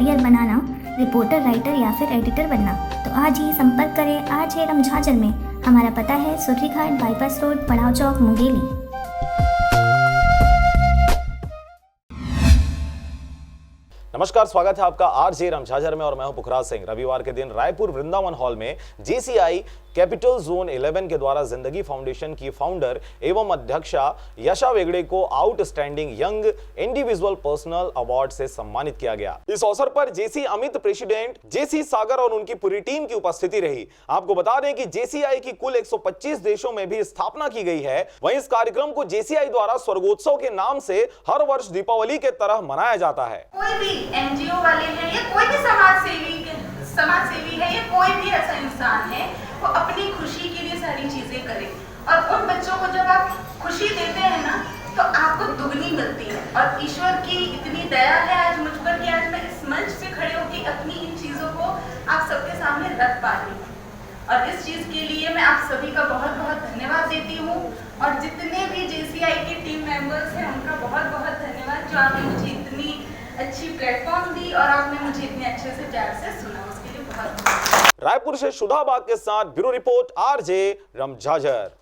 Career बनाना, reporter, writer या फिर editor बनना, तो आज ही संपर्क करें RJ रमझाझर में। हमारा पता है सुर्रीघाट, बाईपास रोड, पड़ाव चौक, मुंगेली। नमस्कार, स्वागत है आपका RJ रमझाझर में और मैं हूं पुखराज सिंह। रविवार के दिन रायपुर वृंदावन हॉल में JCI कैपिटल जोन 11 के द्वारा जिंदगी फाउंडेशन की फाउंडर एवं अध्यक्षा यशा वेगड़े को outstanding young individual personal award से सम्मानित किया गया। इस अवसर पर JC अमित प्रेसिडेंट JC सागर और उनकी पूरी टीम की उपस्थिति रही। आपको बता दें कि JCI की कुल 125 देशों में भी स्थापना की गई है। वहीं इस कार्यक्रम को JCI द्वारा स्वर्गोत्सव के नाम से हर वर्ष दीपावली के तरह मनाया जाता है। कोई भी NGO वाले हैं या कोई भी समाज सेवी है या कोई भी ऐसा इंसान है, वो अपनी खुशी के लिए सारी चीजें करे और उन बच्चों को जब आप खुशी देते हैं ना, तो आपको दुगनी मिलती है। और ईश्वर की इतनी दया है आज मुझ पर कि आज मैं इस मंच पे खड़े होकर अपनी इन चीजों को आप सबके सामने रख पा रही हूँ। और इस चीज के लिए मैं आप सभी का बहुत बहुत धन्यवाद देती हूँ। और जितने भी JCI के टीम मेंबर्स हैं, उनका बहुत बहुत धन्यवाद जो आपने मुझे इतनी अच्छी प्लेटफॉर्म दी और आपने मुझे इतने अच्छे से प्यार से सुना, उसके लिए बहुत बहुत। रायपुर से सुधा बाग के साथ ब्यूरो रिपोर्ट RJ रमझाझर।